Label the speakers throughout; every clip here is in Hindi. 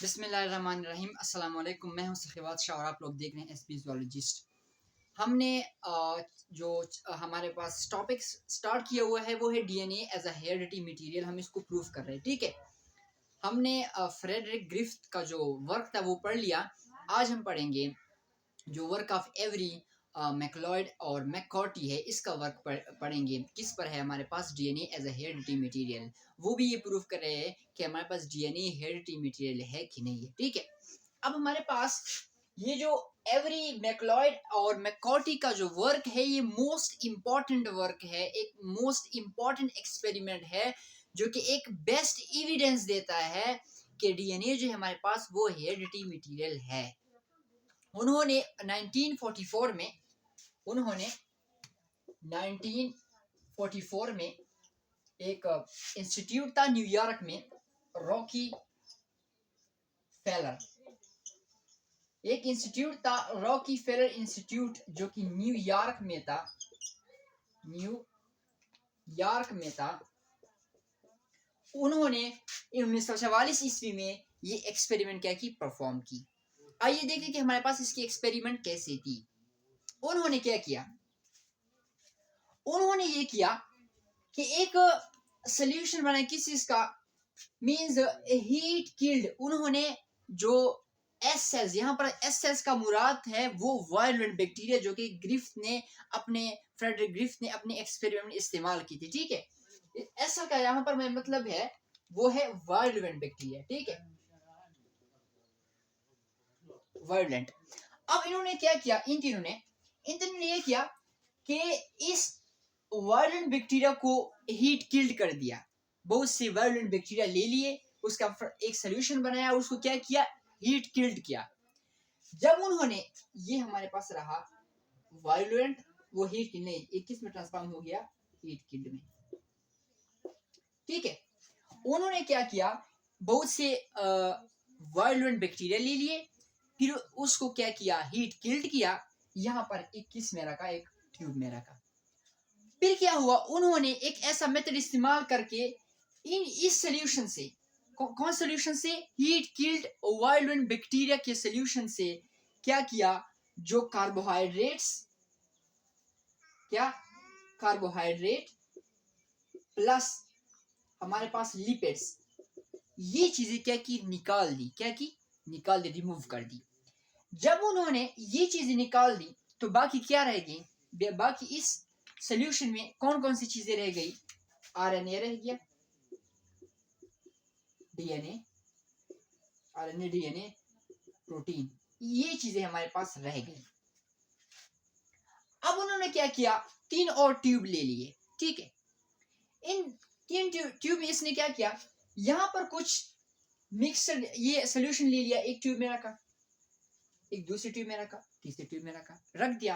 Speaker 1: बिस्मिल्लाहिर्रहमानिर्रहीम अस्सलाम वालेकुम। मैं हूं सखीवात शाह और आप लोग देख रहे हैं एसपी ज़ूलॉजिस्ट। हमने हमारे पास टॉपिक स्टार्ट किया हुआ है वो है DNA as a heredity material. हम इसको प्रूव कर रहे हैं, ठीक है। हमने फ्रेडरिक ग्रिफ्थ का जो वर्क था वो पढ़ लिया। आज हम पढ़ेंगे जो वर्क ऑफ एवरी मैकलॉयड और मैककॉर्टी है, इसका वर्क पढ़ेंगे। किस पर है? हमारे पास DNA as a heredity material. वो भी ये प्रूव कर रहे हैं कि हमारे पास डीएनए हेरिडिटी मटेरियल है कि नहीं है, ठीक है। अब हमारे पास ये जो एवरी मैकलॉयड और मैककॉर्टी का जो वर्क है ये मोस्ट इम्पॉर्टेंट वर्क है, एक मोस्ट इम्पॉर्टेंट एक्सपेरिमेंट है जो कि एक बेस्ट एविडेंस देता है कि डीएनए जो है हमारे पास वो हेरिडिटी मटेरियल है। उन्होंने 1944 में एक इंस्टीट्यूट था न्यूयॉर्क में, रॉकी फेलर, एक इंस्टीट्यूट था रॉकी फेलर इंस्टीट्यूट जो कि न्यूयॉर्क में था। उन्होंने 1944 ईस्वी में ये एक्सपेरिमेंट क्या की, परफॉर्म की। आइए देखिए कि हमारे पास इसकी एक्सपेरिमेंट कैसे थी। उन्होंने क्या किया? उन्होंने ये किया कि एक सोल्यूशन बनाया किस चीज का, मींस हीट किल्ड। उन्होंने जो एस सेल्स, यहाँ पर एस सेल्स का मुराद है वो वायलेंट बैक्टीरिया जो कि फ्रेडरिक ग्रिफ्थ ने अपने एक्सपेरिमेंट में इस्तेमाल की थी, ठीक है। ऐसा का यहाँ पर मैं मतलब है वो है वायलेंट बैक्टीरिया, ठीक है, वायलेंट। अब इन्होंने क्या किया, इन तीनों ने ये किया कि इस वायलेंट बैक्टीरिया को हीट किल्ड कर दिया। बहुत से वायलेंट बैक्टीरिया ले लिए, उसका एक सोल्यूशन बनाया, उसको क्या किया, हीट किल्ड किया। जब उन्होंने ये हमारे पास रहा वायलेंट, वो हीट किल्ड नहीं, 21 में ट्रांसफॉर्म हो गया हीट किल्ड में, ठीक है। उन्होंने क्या किया, बहुत से वायलेंट बैक्टीरिया ले लिए, फिर उसको क्या किया, हीट किल्ड किया। यहाँ पर 21 में रखा, एक ट्यूब में रखा। फिर क्या हुआ, उन्होंने एक ऐसा मेथड इस्तेमाल करके इस सोल्यूशन से, कौन सोल्यूशन से, हीट किल्ड वायलेंट बैक्टीरिया के सोल्यूशन से क्या किया, जो कार्बोहाइड्रेट प्लस हमारे पास लिपिड्स, ये चीजें क्या की, निकाल दी, रिमूव कर दी। जब उन्होंने ये चीजें निकाल दी तो बाकी क्या रह गई, बाकी इस सोल्यूशन में कौन कौन सी चीजें रह गई, आरएनए रह गया, डीएनए, प्रोटीन, ये चीजें हमारे पास रह गई। अब उन्होंने क्या किया, 3 और ट्यूब ले लिए, ठीक है। इन 3 ट्यूब में इसने क्या किया, यहां पर कुछ मिक्सड ये सोल्यूशन ले लिया, एक ट्यूब में रखा, एक दूसरी ट्यूब में रखा, तीसरी ट्यूब में रख दिया।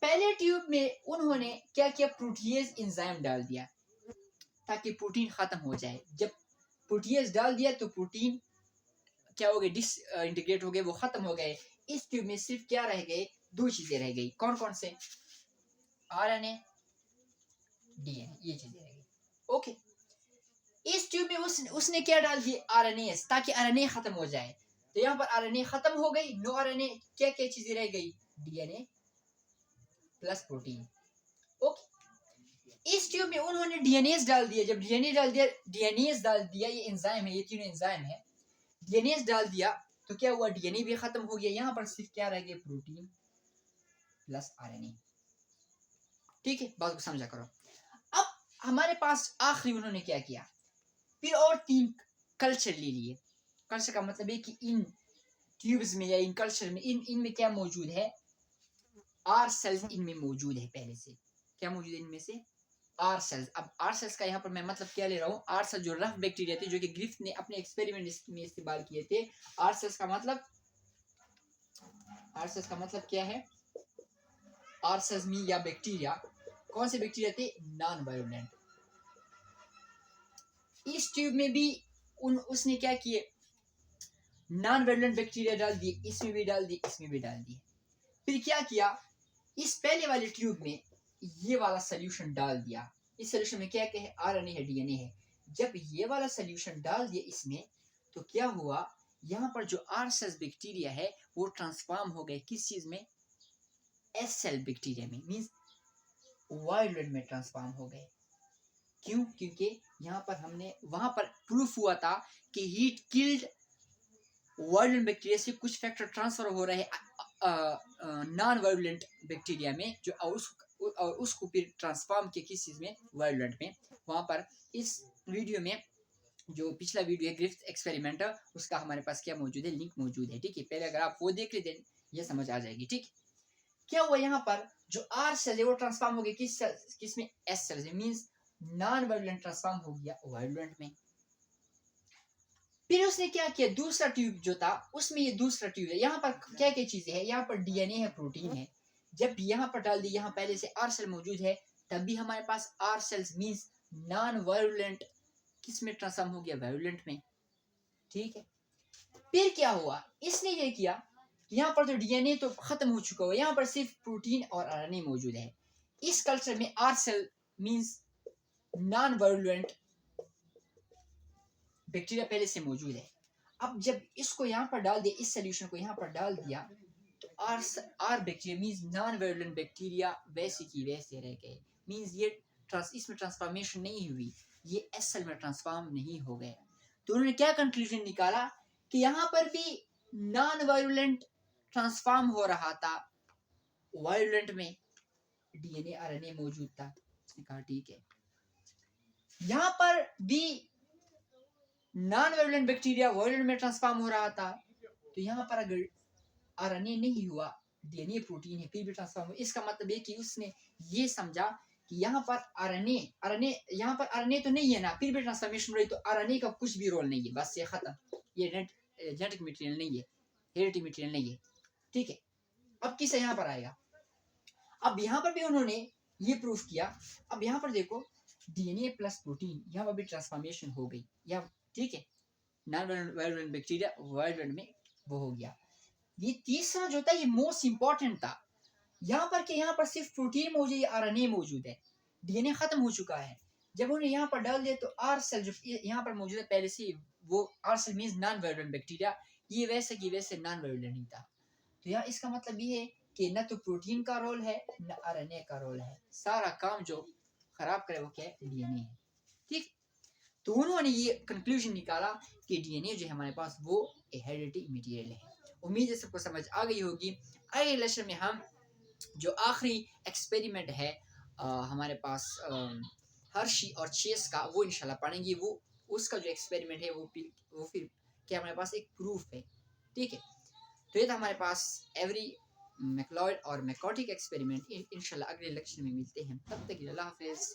Speaker 1: पहले ट्यूब में उन्होंने क्या किया, प्रोटीएज एंजाइम डाल दिया ताकि प्रोटीन खत्म हो जाए। जब प्रोटीएज डाल दिया तो प्रोटीन क्या हो गए, डिसइंटीग्रेट हो गए, वो खत्म हो गए। इस ट्यूब में सिर्फ क्या रह गए, 2 चीजें रह गई, कौन कौन से, आरएनए, डीएनए, ये चीजें रह गई, ओके। इस ट्यूब में उसने क्या डाल दिया, आरएनए, ताकि आरएनए खत्म हो जाए। तो यहाँ पर आरएनए खत्म हो गई, नो आरएनए, क्या क्या चीजें रह गई, डीएनए प्लस प्रोटीन, ओके। इस ट्यूब में उन्होंने डीएनएस डाल दिया। जब डीएनएस डाल दिया, ये एंजाइम है, ये तीनों एंजाइम है, डीएनएस डाल दिया तो क्या हुआ, डीएनए भी खत्म हो गया। यहाँ पर सिर्फ क्या रह गया, प्रोटीन प्लस आरएनए, ठीक है। बात को समझा करो। अब हमारे पास आखिरी उन्होंने क्या किया, फिर और 3 कल्चर ले लिए। कल्चर का मतलब है कि इन ट्यूब्स में या इन कल्चर में इनमें क्या मौजूद है, आर सेल्स इनमें मौजूद है। पहले से क्या मौजूद है इनमें से, आर सेल्स। अब आर सेल्स का यहाँ पर मैं मतलब क्या ले रहा हूँ, आर सेल्स जो रफ बैक्टीरिया थे जो कि ग्रिफ्थ ने अपने एक्सपेरिमेंट में इस्तेमाल किए थे। आर सेल्स का मतलब क्या है, आर सेल्स में या बैक्टीरिया, कौन से बैक्टीरिया थे, नॉन वायलेंट। इस ट्यूब में भी उसने क्या किए, नॉन वायलेंट बैक्टीरिया डाल दिए, इसमें भी डाल दिए, इसमें भी डाल दिए। फिर क्या किया, इस पहले वाले ट्यूब में ये वाला सोल्यूशन डाल दिया। इस सोल्यूशन में क्या है, आरएनए है, डीएनए है। जब ये वाला सोल्यूशन डाल दिया इसमें तो क्या हुआ, यहाँ पर जो आर सेल बैक्टीरिया है वो ट्रांसफॉर्म हो गए किस चीज में, एस सेल बैक्टीरिया में, मींस वायलेट में ट्रांसफॉर्म हो गए। क्यों? क्योंकि यहाँ पर हमने वहां पर प्रूफ हुआ था कि हीट किल्ड वायलेंट बैक्टीरिया से कुछ फैक्टर ट्रांसफर हो रहे नॉन वायलेंट बैक्टीरिया में, जो और उसको फिर ट्रांसफॉर्म किया किस चीज में, वायलेंट में। वहां पर इस वीडियो में जो पिछला वीडियो है ग्रिफ्थ एक्सपेरिमेंट, उसका हमारे पास क्या मौजूद है, लिंक मौजूद है। ठीक है, पहले अगर आप वो देख लेते हैं ये समझ आ जाएगी। ठीक, क्या हुआ यहाँ पर, जो आर सेल है वो ट्रांसफॉर्म हो गया किस में, एस सेल से, मींस नॉन वायलेंट ट्रांसफॉर्म हो गया वायलेंट में। फिर उसने क्या किया, दूसरा ट्यूब जो था उसमें, ये दूसरा ट्यूब है, यहाँ पर क्या क्या चीजें हैं, यहाँ पर डीएनए है, प्रोटीन है। जब यहाँ पर डाल दी, यहाँ पहले से आर सेल मौजूद है, तब भी हमारे पास R cells means non virulent किस में ट्रांसफॉर्म हो गया, वायलेंट में। ठीक है, फिर क्या हुआ, इसने ये किया, यहाँ पर तो डीएनए तो खत्म हो चुका हुआ, यहाँ पर सिर्फ प्रोटीन और आरएनए मौजूद है। इस कल्चर में R cell means non virulent bacteria पहले से मौजूद है। अब जब इसको यहाँ पर डाल दिया, इस सोल्यूशन को यहाँ पर डाल दिया, तो R bacteria means non virulent bacteria वैसे की वैसे रह गए, मींस ये इसमें ट्रांसफॉर्मेशन नहीं हुई, ये एस सेल में ट्रांसफॉर्म नहीं हो गए। तो उन्होंने क्या कंक्लूजन निकाला कि यहाँ पर भी नॉन वायलेंट ट्रांसफॉर्म हो रहा था, वायलेंट में डीएनए आरएनए मौजूद था। उसने कहा ठीक है, यहाँ पर भी नॉन वायलेंट बैक्टीरिया वायलेंट में ट्रांसफॉर्म हो रहा था, तो यहाँ पर अगर आरएनए नहीं हुआ, डीएनए प्रोटीन है, फिर भी ट्रांसफॉर्म हुआ, इसका मतलब है कि उसने ये समझा कि यहाँ पर आरएनए यहाँ पर आरएनए तो नहीं है ना, फिर भी ट्रांसफॉर्मेशन हो रही, तो आरएनए का कुछ भी रोल नहीं है, बस ये खत्म, ये जेनेटिक मटेरियल नहीं है, हेरिडिटी मटेरियल नहीं है। ठीक है, अब किस यहाँ पर आएगा, अब यहाँ पर भी उन्होंने ये प्रूफ किया। अब यहाँ पर देखो, डीएनए प्लस प्रोटीन, यहाँ पर भी ट्रांसफॉर्मेशन हो गई, या ठीक है, नॉन वायलेंट बैक्टीरिया वायलेंट में वो हो गया। ये तीसरा जो था ये मोस्ट इंपॉर्टेंट था, यहाँ पर कि यहाँ पर सिर्फ प्रोटीन मौजूद है, आरएनए मौजूद है, डीएनए खत्म हो चुका है। जब उन्हें यहाँ पर डाल दिया तो आर सेल जो यहाँ पर मौजूद है पहले से, वो R cell means non virulent bacteria, ये वैसे की वैसे नॉन वायलेंट नहीं था। तो यहाँ इसका मतलब ये है कि न तो प्रोटीन का रोल है न आरएनए का रोल है, सारा काम जो खराब करे वो क्या है, डीएनए है। ठीक, तो उन्होंने ये कंक्लूजन निकाला कि डीएनए जो है हमारे पास वो हेरिडिटी मटेरियल है। उम्मीद है सबको समझ आ गई होगी। अगले लेक्चर में हम जो आखिरी एक्सपेरिमेंट है हमारे पास हर्शी और चेस का, वो इंशाल्लाह पढ़ेंगे। वो उसका जो एक्सपेरिमेंट है वो फिर क्या हमारे पास एक प्रूफ है। ठीक है, तो ये था हमारे पास एवरी मैक्लॉयड और मैकॉटिक एक्सपेरिमेंट। इंशाल्लाह अगले लेक्चर में मिलते हैं, तब तक अल्लाह हाफिज़।